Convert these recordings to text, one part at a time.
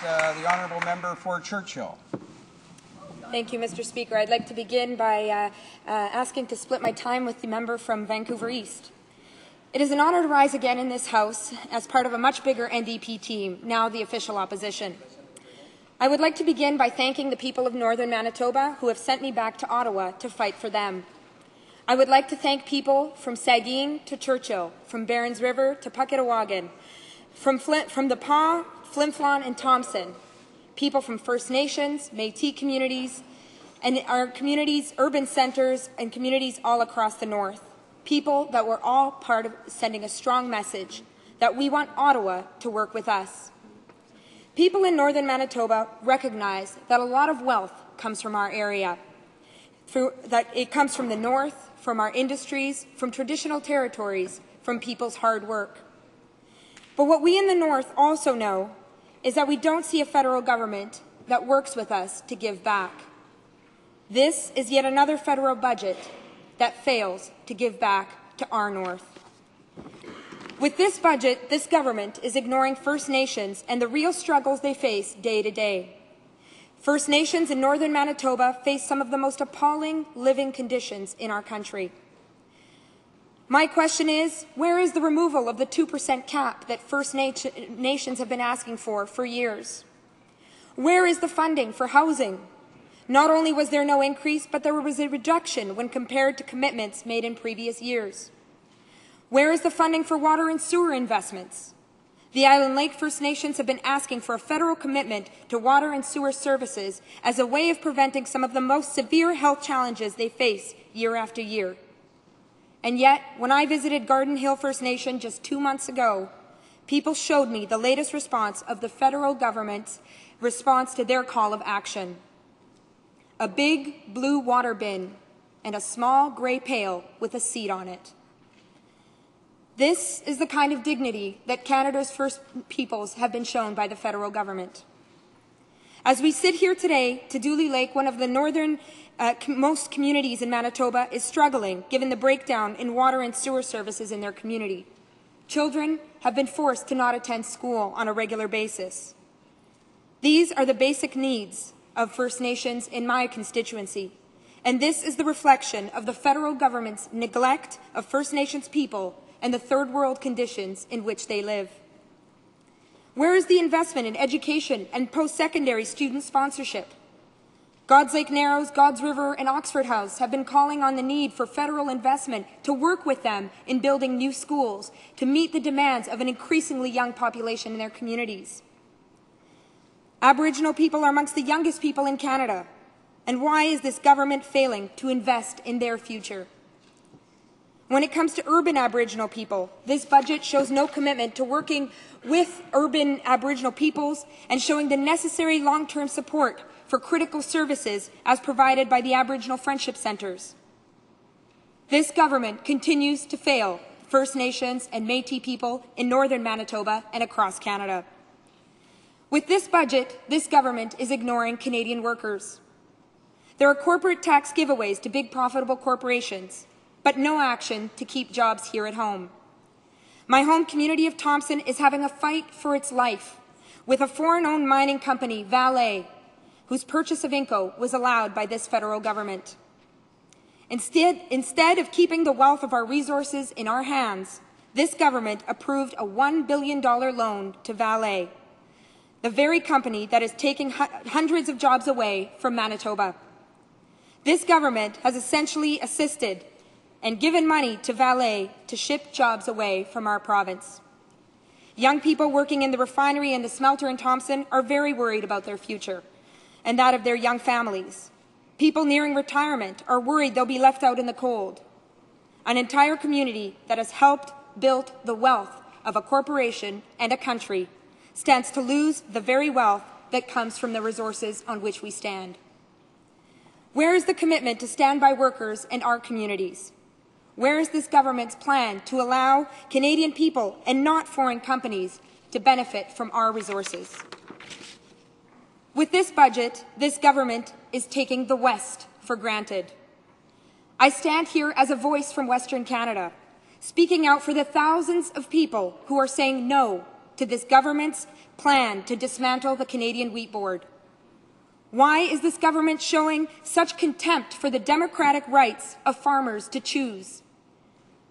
the honourable member for Churchill. Thank you, Mr. Speaker. I'd like to begin by asking to split my time with the member from Vancouver East. It is an honour to rise again in this House as part of a much bigger NDP team, now the official opposition. I would like to begin by thanking the people of Northern Manitoba who have sent me back to Ottawa to fight for them. I would like to thank people from Saugeen to Churchill, from Barons River to Pucketawagan, from the Pas, Flin Flon and Thompson, people from First Nations, Métis communities, and our communities, urban centres, and communities all across the north. People that were all part of sending a strong message that we want Ottawa to work with us. People in Northern Manitoba recognize that a lot of wealth comes from our area, that it comes from the north, from our industries, from traditional territories, from people's hard work. But what we in the north also know is that we don't see a federal government that works with us to give back. This is yet another federal budget that fails to give back to our north. With this budget, this government is ignoring First Nations and the real struggles they face day to day. First Nations in Northern Manitoba face some of the most appalling living conditions in our country. My question is, where is the removal of the 2% cap that First Nations have been asking for years? Where is the funding for housing? Not only was there no increase, but there was a reduction when compared to commitments made in previous years. Where is the funding for water and sewer investments? The Island Lake First Nations have been asking for a federal commitment to water and sewer services as a way of preventing some of the most severe health challenges they face year after year. And yet, when I visited Garden Hill First Nation just 2 months ago, people showed me the latest response of the federal government's response to their call of action. A big blue water bin and a small grey pail with a seat on it. This is the kind of dignity that Canada's First Peoples have been shown by the federal government. As we sit here today, Tadouli Lake, one of the most communities in Manitoba, is struggling given the breakdown in water and sewer services in their community. Children have been forced to not attend school on a regular basis. These are the basic needs of First Nations in my constituency, and this is the reflection of the federal government's neglect of First Nations people and the third world conditions in which they live. Where is the investment in education and post-secondary student sponsorship? God's Lake Narrows, God's River, and Oxford House have been calling on the need for federal investment to work with them in building new schools to meet the demands of an increasingly young population in their communities. Aboriginal people are amongst the youngest people in Canada. And why is this government failing to invest in their future? When it comes to urban Aboriginal people, this budget shows no commitment to working with urban Aboriginal peoples and showing the necessary long-term support for critical services as provided by the Aboriginal Friendship Centres. This government continues to fail First Nations and Métis people in Northern Manitoba and across Canada. With this budget, this government is ignoring Canadian workers. There are corporate tax giveaways to big profitable corporations, but no action to keep jobs here at home. My home community of Thompson is having a fight for its life with a foreign-owned mining company, Vale, whose purchase of Inco was allowed by this federal government. Instead of keeping the wealth of our resources in our hands, this government approved a $1 billion loan to Vale, the very company that is taking hundreds of jobs away from Manitoba. This government has essentially assisted and given money to Vale to ship jobs away from our province. Young people working in the refinery and the smelter in Thompson are very worried about their future and that of their young families. People nearing retirement are worried they'll be left out in the cold. An entire community that has helped build the wealth of a corporation and a country stands to lose the very wealth that comes from the resources on which we stand. Where is the commitment to stand by workers and our communities? Where is this government's plan to allow Canadian people and not foreign companies to benefit from our resources? With this budget, this government is taking the West for granted. I stand here as a voice from Western Canada, speaking out for the thousands of people who are saying no to this government's plan to dismantle the Canadian Wheat Board? Why is this government showing such contempt for the democratic rights of farmers to choose?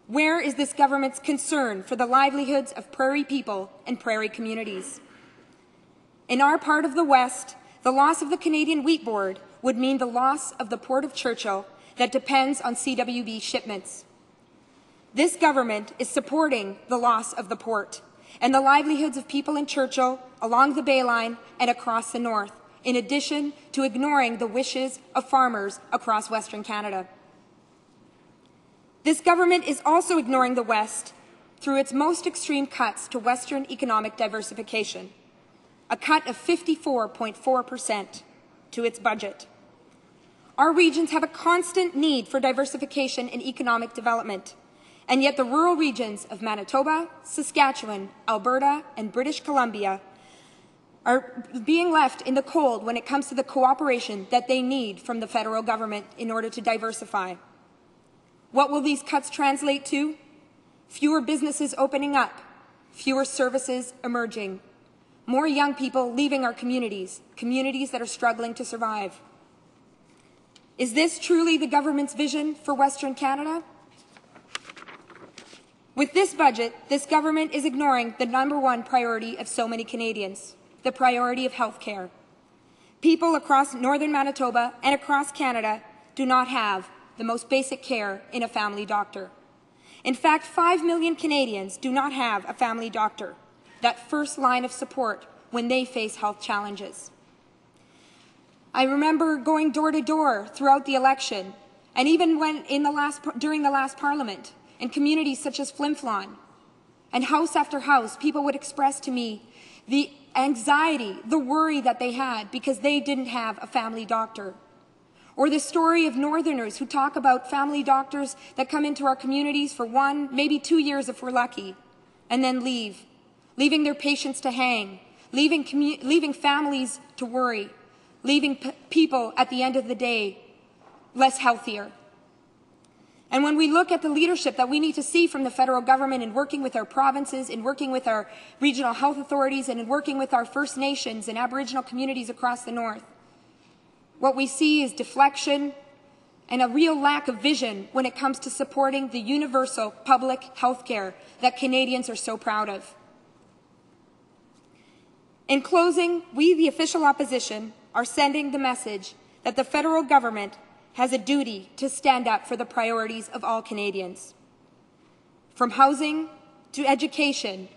Where is this government's concern for the livelihoods of prairie people and prairie communities? In our part of the West, the loss of the Canadian Wheat Board would mean the loss of the Port of Churchill that depends on CWB shipments. This government is supporting the loss of the port and the livelihoods of people in Churchill, along the Bayline, and across the north, in addition to ignoring the wishes of farmers across Western Canada. This government is also ignoring the West through its most extreme cuts to Western economic diversification, a cut of 54.4% to its budget. Our regions have a constant need for diversification and economic development, and yet the rural regions of Manitoba, Saskatchewan, Alberta, and British Columbia are being left in the cold when it comes to the cooperation that they need from the federal government in order to diversify. What will these cuts translate to? Fewer businesses opening up, fewer services emerging, more young people leaving our communities, communities that are struggling to survive. Is this truly the government's vision for Western Canada? With this budget, this government is ignoring the #1 priority of so many Canadians, the priority of health care. People across northern Manitoba and across Canada do not have the most basic care in a family doctor. In fact, 5 million Canadians do not have a family doctor, that first line of support when they face health challenges. I remember going door to door throughout the election, and even when during the last Parliament, in communities such as Flin Flon, and house after house, people would express to me the anxiety, the worry that they had because they didn't have a family doctor. Or the story of Northerners who talk about family doctors that come into our communities for 1, maybe 2 years if we're lucky, and then leave, leaving their patients to hang, leaving families to worry, leaving people at the end of the day less healthier. And when we look at the leadership that we need to see from the federal government in working with our provinces, in working with our regional health authorities, and in working with our First Nations and Aboriginal communities across the north, what we see is deflection and a real lack of vision when it comes to supporting the universal public health care that Canadians are so proud of. In closing, we, the official opposition, are sending the message that the federal government has a duty to stand up for the priorities of all Canadians. From housing to education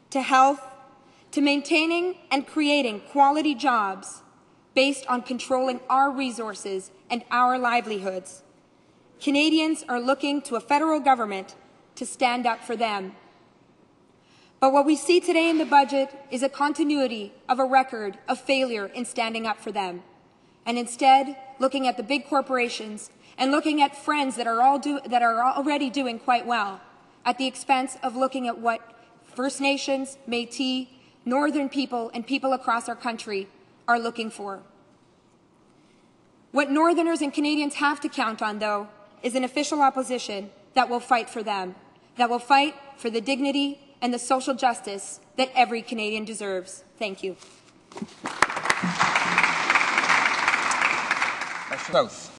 to health to maintaining and creating quality jobs based on controlling our resources and our livelihoods, Canadians are looking to a federal government to stand up for them. But what we see today in the budget is a continuity of a record of failure in standing up for them, and instead looking at the big corporations and looking at friends that are already doing quite well at the expense of looking at what First Nations, Métis, Northern people, and people across our country are looking for. What Northerners and Canadians have to count on, though, is an official opposition that will fight for them, that will fight for the dignity and the social justice that every Canadian deserves. Thank you. South.